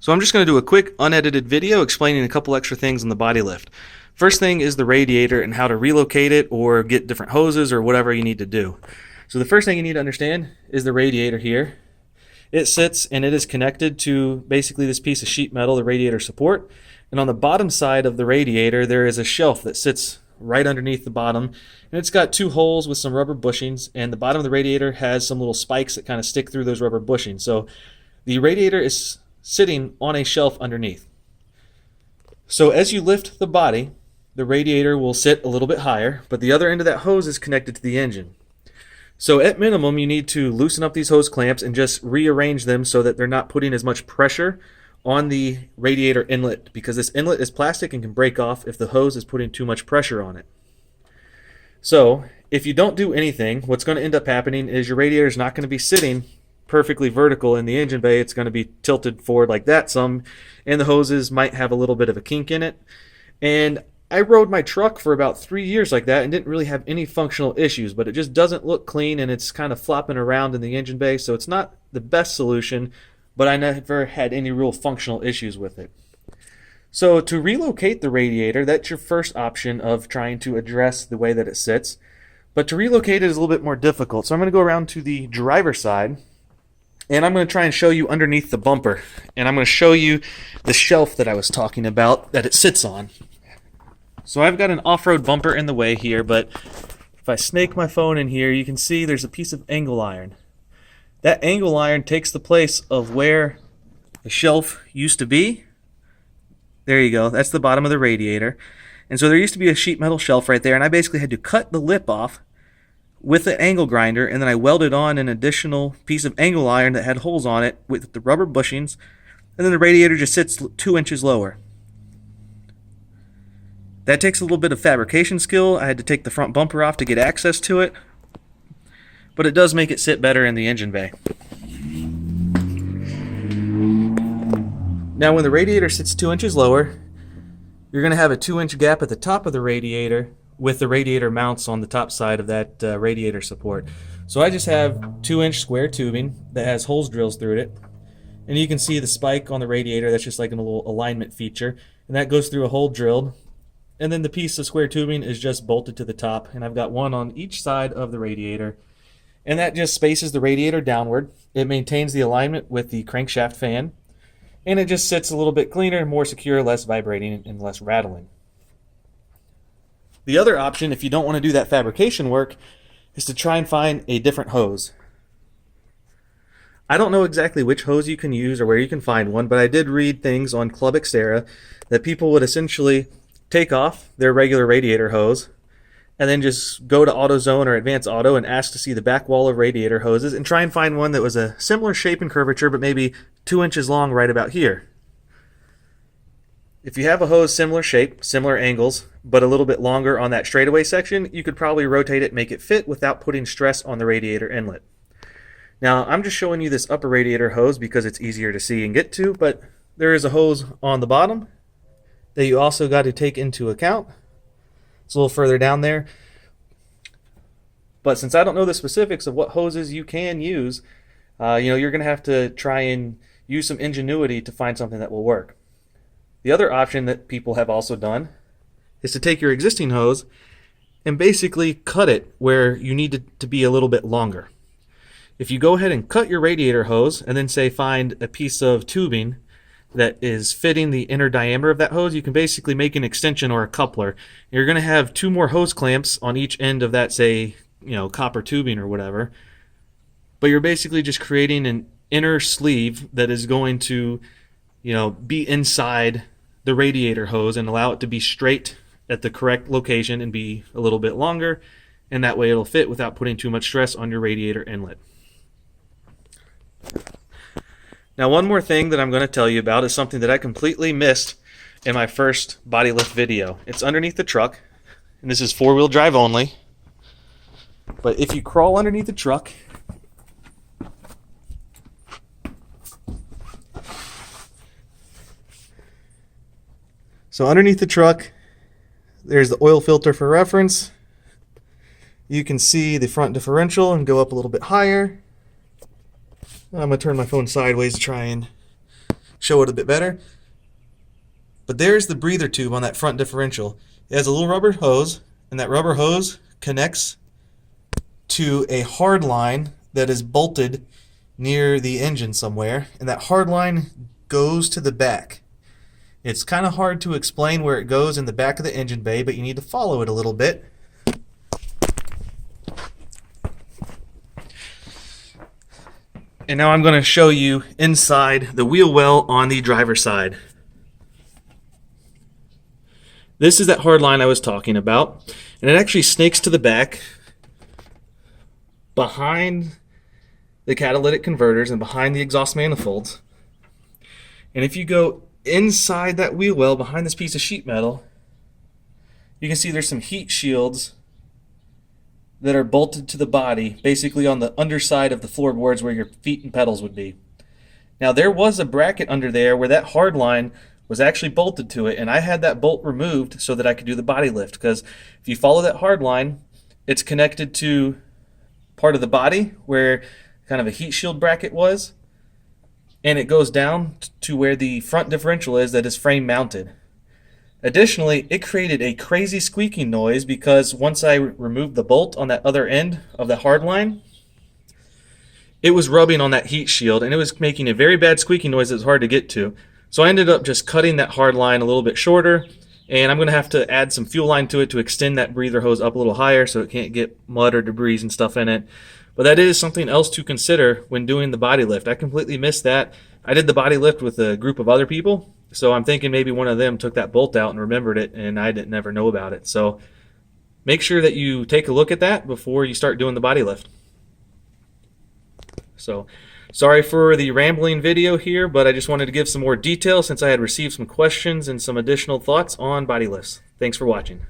So I'm just going to do a quick unedited video explaining a couple extra things on the body lift. First thing is the radiator and how to relocate it or get different hoses or whatever you need to do. So the first thing you need to understand is the radiator here. It sits and it is connected to basically this piece of sheet metal, the radiator support. And on the bottom side of the radiator there is a shelf that sits right underneath the bottom. And it's got two holes with some rubber bushings, and the bottom of the radiator has some little spikes that kind of stick through those rubber bushings. So the radiator is sitting on a shelf underneath. So as you lift the body, the radiator will sit a little bit higher, but the other end of that hose is connected to the engine. So at minimum, you need to loosen up these hose clamps and just rearrange them so that they're not putting as much pressure on the radiator inlet, because this inlet is plastic and can break off if the hose is putting too much pressure on it. So if you don't do anything, what's going to end up happening is your radiator is not going to be sitting perfectly vertical in the engine bay. It's going to be tilted forward like that some, and the hoses might have a little bit of a kink in it. And I rode my truck for about 3 years like that and didn't really have any functional issues, but it just doesn't look clean and it's kind of flopping around in the engine bay, so it's not the best solution, but I never had any real functional issues with it. So to relocate the radiator, that's your first option of trying to address the way that it sits. But to relocate it is a little bit more difficult. So I'm going to go around to the driver's side, and I'm going to try and show you underneath the bumper. And I'm going to show you the shelf that I was talking about that it sits on. So I've got an off-road bumper in the way here, but if I snake my phone in here, you can see there's a piece of angle iron. That angle iron takes the place of where the shelf used to be. There you go. That's the bottom of the radiator. And so there used to be a sheet metal shelf right there, and I basically had to cut the lip off with the angle grinder, and then I welded on an additional piece of angle iron that had holes on it with the rubber bushings, and then the radiator just sits 2 inches lower. That takes a little bit of fabrication skill. I had to take the front bumper off to get access to it, but it does make it sit better in the engine bay. Now when the radiator sits 2 inches lower, you're going to have a 2-inch gap at the top of the radiator with the radiator mounts on the top side of that radiator support. So I just have 2-inch square tubing that has holes drilled through it, and you can see the spike on the radiator. That's just like a little alignment feature, and that goes through a hole drilled, and then the piece of square tubing is just bolted to the top, and I've got one on each side of the radiator, and that just spaces the radiator downward. It maintains the alignment with the crankshaft fan, and it just sits a little bit cleaner, more secure, less vibrating, and less rattling. The other option, if you don't want to do that fabrication work, is to try and find a different hose. I don't know exactly which hose you can use or where you can find one, but I did read things on Club Xterra that people would essentially take off their regular radiator hose and then just go to AutoZone or Advanced Auto and ask to see the back wall of radiator hoses and try and find one that was a similar shape and curvature but maybe 2 inches long right about here. If you have a hose similar shape, similar angles, but a little bit longer on that straightaway section, you could probably rotate it and make it fit without putting stress on the radiator inlet. Now I'm just showing you this upper radiator hose because it's easier to see and get to, but there is a hose on the bottom that you also got to take into account. It's a little further down there. But since I don't know the specifics of what hoses you can use, you're going to have to try and use some ingenuity to find something that will work. The other option that people have also done is to take your existing hose and basically cut it where you need it to be a little bit longer. If you go ahead and cut your radiator hose and then say find a piece of tubing that is fitting the inner diameter of that hose, you can basically make an extension or a coupler. You're going to have 2 more hose clamps on each end of that, say, copper tubing or whatever, but you're basically just creating an inner sleeve that is going to be inside the radiator hose and allow it to be straight at the correct location and be a little bit longer, and that way it'll fit without putting too much stress on your radiator inlet. Now one more thing that I'm going to tell you about is something that I completely missed in my first body lift video. It's underneath the truck, and this is 4-wheel drive only, but if you crawl underneath the truck, so underneath the truck, there's the oil filter for reference. You can see the front differential and go up a little bit higher. I'm going to turn my phone sideways to try and show it a bit better. But there's the breather tube on that front differential. It has a little rubber hose, and that rubber hose connects to a hard line that is bolted near the engine somewhere, and that hard line goes to the back. It's kind of hard to explain where it goes in the back of the engine bay, but you need to follow it a little bit. And now I'm going to show you inside the wheel well on the driver's side. This is that hard line I was talking about, and it actually snakes to the back behind the catalytic converters and behind the exhaust manifolds. And if you go inside that wheel well behind this piece of sheet metal, you can see there's some heat shields that are bolted to the body, basically on the underside of the floorboards where your feet and pedals would be. Now there was a bracket under there where that hard line was actually bolted to it, and I had that bolt removed so that I could do the body lift, because if you follow that hard line, it's connected to part of the body where kind of a heat shield bracket was, and it goes down to where the front differential is that is frame mounted. Additionally, it created a crazy squeaking noise because once I removed the bolt on that other end of the hard line, it was rubbing on that heat shield, and it was making a very bad squeaking noise that was hard to get to. So I ended up just cutting that hard line a little bit shorter, and I'm going to have to add some fuel line to it to extend that breather hose up a little higher so it can't get mud or debris and stuff in it. But that is something else to consider when doing the body lift. I completely missed that. I did the body lift with a group of other people, so I'm thinking maybe one of them took that bolt out and remembered it, and I didn't never know about it. So make sure that you take a look at that before you start doing the body lift. So sorry for the rambling video here, but I just wanted to give some more detail since I had received some questions and some additional thoughts on body lifts. Thanks for watching.